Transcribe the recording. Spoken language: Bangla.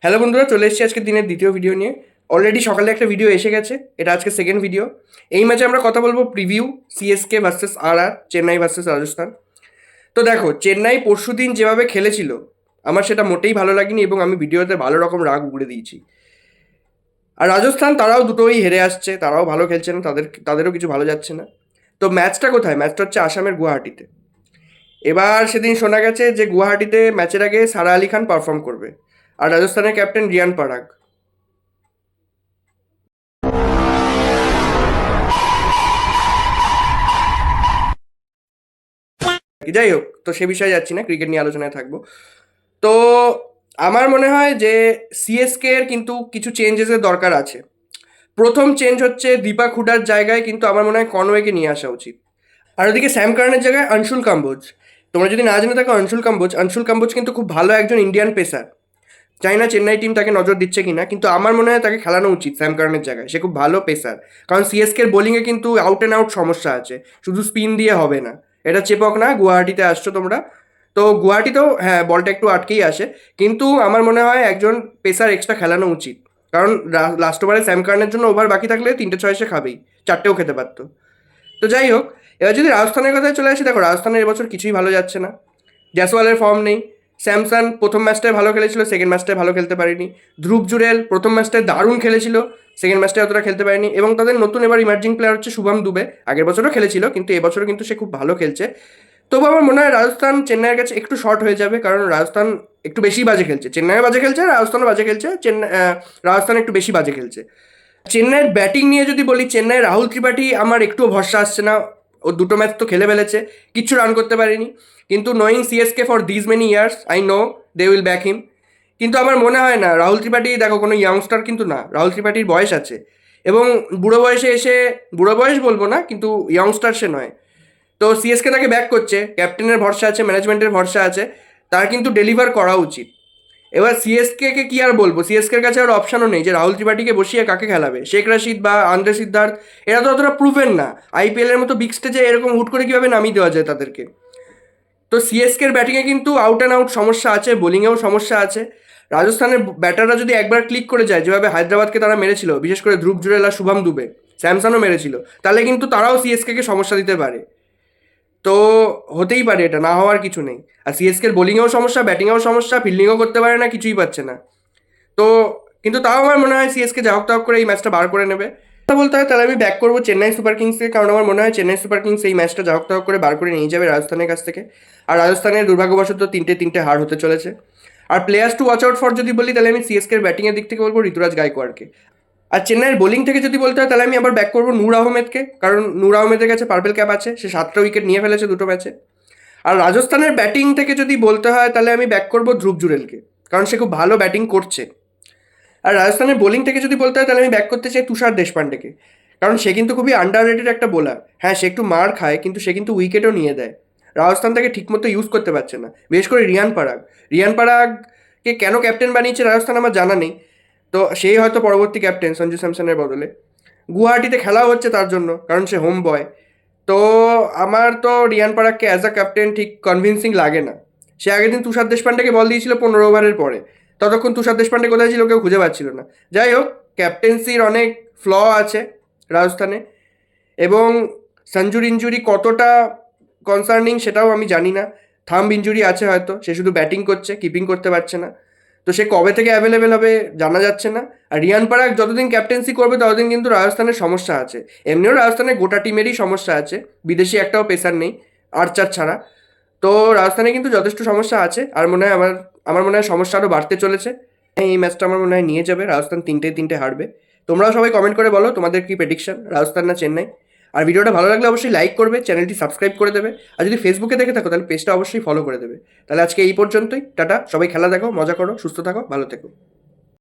হ্যালো বন্ধুরা, চলে এসেছি আজকে দিনের দ্বিতীয় ভিডিও নিয়ে। অলরেডি সকালে একটা ভিডিও এসে গেছে, এটা আজকে সেকেন্ড ভিডিও। এই ম্যাচে আমরা কথা বলবো প্রিভিউ সিএসকে ভার্সেস আর চেন্নাই ভার্সেস রাজস্থান। তো দেখো, চেন্নাই পরশুদিন যেভাবে খেলেছিল আমার সেটা মোটেই ভালো লাগেনি এবং আমি ভিডিওতে ভালো রকম রাগ উগড়ে দিয়েছি। আর রাজস্থান তারাও দুটোই হেরে আসছে, তারাও ভালো খেলছে না, তাদেরও কিছু ভালো যাচ্ছে না। তো ম্যাচটা কোথায়? ম্যাচটা হচ্ছে আসামের গুয়াহাটিতে। এবার সেদিন শোনা গেছে যে গুয়াহাটিতে ম্যাচের আগে সারা আলি খান পারফর্ম করবে, আর রাজস্থানের ক্যাপ্টেন রিয়ান পারাগ। যাই হোক, তো সে বিষয়ে যাচ্ছি না, ক্রিকেট নিয়ে আলোচনায় থাকবো। তো আমার মনে হয় যে সিএসকে এর কিন্তু কিছু চেঞ্জেসের দরকার আছে। প্রথম চেঞ্জ হচ্ছে দীপক হুডার জায়গায় কিন্তু আমার মনে হয় কনওয়েকে নিয়ে আসা উচিত। আর ওদিকে স্যাম কার্নের জায়গায় অংশুল কাম্বোজ। তোমরা যদি না জেনে থাকো, অংশুল কাম্বোজ কিন্তু খুব ভালো একজন ইন্ডিয়ান পেসার। জানি না চেন্নাই টিম তাকে নজর দিচ্ছে কিনা, কিন্তু আমার মনে হয় তাকে খেলানো উচিত স্যাম কার্নের জায়গায়। সে খুব ভালো পেসার। কারণ সিএসকে এর বোলিংয়ে কিন্তু আউট অ্যান্ড আউট সমস্যা আছে, শুধু স্পিন দিয়ে হবে না। এটা চেপক না, গুয়াহাটিতে আসছো তোমরা, তো গুয়াহাটিতেও হ্যাঁ বলটা একটু আটকেই আসে, কিন্তু আমার মনে হয় একজন পেসার এক্সট্রা খেলানো উচিত। কারণ লাস্ট ওভারে স্যাম কার্নের জন্য ওভার বাকি থাকলে 3-6 সে খাবেই, 4টেও খেতে পারতো। তো যাই হোক, এবার যদি রাজস্থানের কথায় চলে আসি, দেখো রাজস্থানের এবছর কিছুই ভালো যাচ্ছে না। জয়সওয়ালের ফর্ম নেই। স্যামসন প্রথম ম্যাচটায় ভালো খেলেছিল, সেকেন্ড ম্যাচটায় ভালো খেলতে পারেনি। ধ্রুব জুরেল প্রথম ম্যাচটায় দারুণ খেলেছিল, সেকেন্ড ম্যাচটায় অতটা খেলতে পারেনি। এবং তাদের নতুন এবার ইমার্জিং প্লেয়ার হচ্ছে শুভম দুবে। আগের বছরও খেলেছিল, কিন্তু এবছরও কিন্তু সে খুব ভালো খেলছে। তবু আমার মনে হয় রাজস্থান চেন্নাইয়ের কাছে একটু শর্ট হয়ে যাবে, কারণ রাজস্থান একটু বেশি বাজে খেলছে। চেন্নাইও বাজে খেলছে, রাজস্থানও বাজে খেলছে। রাজস্থান একটু বেশি বাজে খেলছে। চেন্নাইয়ের ব্যাটিং নিয়ে যদি বলি, চেন্নাইয়ের রাহুল ত্রিপাঠী আমার একটুও ভরসা আসছে না। ও দুটো ম্যাচ তো খেলে ফেলেছে, কিচ্ছু রান করতে পারেনি। কিন্তু knowing CSK for this many years, I know they will back him. কিন্তু আমার মনে হয় না রাহুল ত্রিপাঠী, দেখো কোনো ইয়ংস্টার কিন্তু না, রাহুল ত্রিপাঠীর বয়স আছে। এবং বুড়ো বয়সে এসে, বুড়ো বয়স বলবো না, কিন্তু ইয়ংস্টার সে নয়। তো সিএসকে তাকে ব্যাক করছে, ক্যাপ্টেনের ভরসা আছে, ম্যানেজমেন্টের ভরসা আছে, তার কিন্তু ডেলিভার করা উচিত। এবার সিএসকে কে কি আর বলবো, সিএসকে এর কাছে আর অপশনও নেই যে রাহুল ত্রিপাঠীকে বসিয়ে কাকে খেলাবে। শেখ রাশিদ বা আন্দ্রে সিদ্ধার্থ, এরা তো অতটা প্রুভেন না। আইপিএল এর মতো বিগ স্টেজে এরকম হুট করে কিভাবে নামিয়ে দেওয়া যায় তাদেরকে। তো সিএসকে এর ব্যাটিংয়ে কিন্তু আউট অ্যান্ড আউট সমস্যা আছে, বোলিংয়েও সমস্যা আছে। রাজস্থানের ব্যাটাররা যদি একবার ক্লিক করে যায়, যেভাবে হায়দ্রাবাদকে তারা মেরেছিল, বিশেষ করে ধ্রুব জুরেল আর শুভম দুবে, স্যামসনও মেরেছিল, তাহলে কিন্তু তারাও সিএসকে কে সমস্যা দিতে পারে। তো হতেই পারে, এটা না হওয়ার কিছু নেই। আর সিএসকে এর বোলিংয়েও সমস্যা, ব্যাটিংয়েও সমস্যা, ফিল্ডিংও করতে পারে না, কিছুই পাচ্ছে না। তো কিন্তু তাও আমার মনে হয় সিএসকে যা হোক করে এই ম্যাচটা বার করে নেবে। কথা বলতে হয় তাহলে আমি ব্যাক করবো চেন্নাই সুপার কিংসকে, কারণ আমার মনে হয় চেন্নাই সুপার কিংস এই ম্যাচটা যা হোক করে বার করে নিয়ে যাবে রাজস্থানের কাছ থেকে। আর রাজস্থানের দুর্ভাগ্যবশত 3টে হার হতে চলেছে। আর players to watch out for যদি বলি, তাহলে আমি সিএসকে এর ব্যাটিংয়ের দিক থেকে বলবো ঋতুরাজ গায়কোয়াড়কে। আর চেন্নাইয়ের বোলিং থেকে যদি বলতে হয়, তাহলে আমি আবার ব্যাক করবো নূর আহমেদকে, কারণ নূর আহমেদের কাছে পার্পেল ক্যাপ আছে, সে 7টা উইকেট নিয়ে ফেলেছে দুটো ম্যাচে। আর রাজস্থানের ব্যাটিং থেকে যদি বলতে হয়, তাহলে আমি ব্যাক করবো ধ্রুব জুরেলকে, কারণ সে খুব ভালো ব্যাটিং করছে। আর রাজস্থানের বোলিং থেকে যদি বলতে হয়, তাহলে আমি ব্যাক করতে চাই তুষার দেশপান্ডেকে, কারণ সে কিন্তু খুবই আন্ডার রেটেড একটা বোলার। হ্যাঁ, সে একটু মার খায়, কিন্তু সে কিন্তু উইকেটও নিয়ে দেয়। রাজস্থান তাকে ঠিকমতো ইউজ করতে পারছে না, বিশেষ করে রিয়ান পারাগকে কেন ক্যাপ্টেন বানিয়েছে রাজস্থান আমার জানা নেই। তো সেই হয়তো পরবর্তী ক্যাপ্টেন সঞ্জু স্যামসনের বদলে। গুয়াহাটিতে খেলাও হচ্ছে তার জন্য, কারণ সে হোম বয়। তো আমার তো রিয়ান পারাগকে অ্যাজ আ ক্যাপ্টেন ঠিক কনভিন্সিং লাগে না। সে আগের দিন তুষার দেশপান্ডেকে বল দিয়েছিল 15 ওভারের পরে, ততক্ষণ তুষার দেশপান্ডে কোথায় ছিল কেউ খুঁজে পাচ্ছিল না। যাই হোক, ক্যাপ্টেন্সির অনেক ফ্ল আছে রাজস্থানে। এবং সঞ্জুর ইঞ্জুরি কতটা কনসার্নিং সেটাও আমি জানি না। থাম্ব ইঞ্জুরি আছে হয়তো, সে শুধু ব্যাটিং করছে, কিপিং করতে পারছে না। তো সে কবে থেকে অ্যাভেলেবেল হবে জানা যাচ্ছে না। আর রিয়ান পারাগ যতদিন ক্যাপ্টেন্সি করবে ততদিন কিন্তু রাজস্থানের সমস্যা আছে। এমনিও রাজস্থানের গোটা টিমেরই সমস্যা আছে, বিদেশি একটাও পেসার নেই আর্চার ছাড়া। তো রাজস্থানে কিন্তু যথেষ্ট সমস্যা আছে, আর মনে হয় আমার আমার মনে হয় সমস্যা আরও বাড়তে চলেছে। এই ম্যাচটা আমার মনে হয় নিয়ে যাবে রাজস্থান, 3টে হারবে। তোমরাও সবাই কমেন্ট করে বলো তোমাদের কি প্রেডিকশন, রাজস্থান না চেন্নাই। আর ভিডিওটা ভালো লাগলে অবশ্যই লাইক করবে, চ্যানেলটি সাবস্ক্রাইব করে দেবে। আর যদি ফেসবুকে দেখে থাকো, তাহলে পেজটা অবশ্যই ফলো করে দেবে। তাহলে আজকে এই পর্যন্তই, টাটা। সবাই খেলা দেখো, মজা করো, সুস্থ থাকো, ভালো থেকো।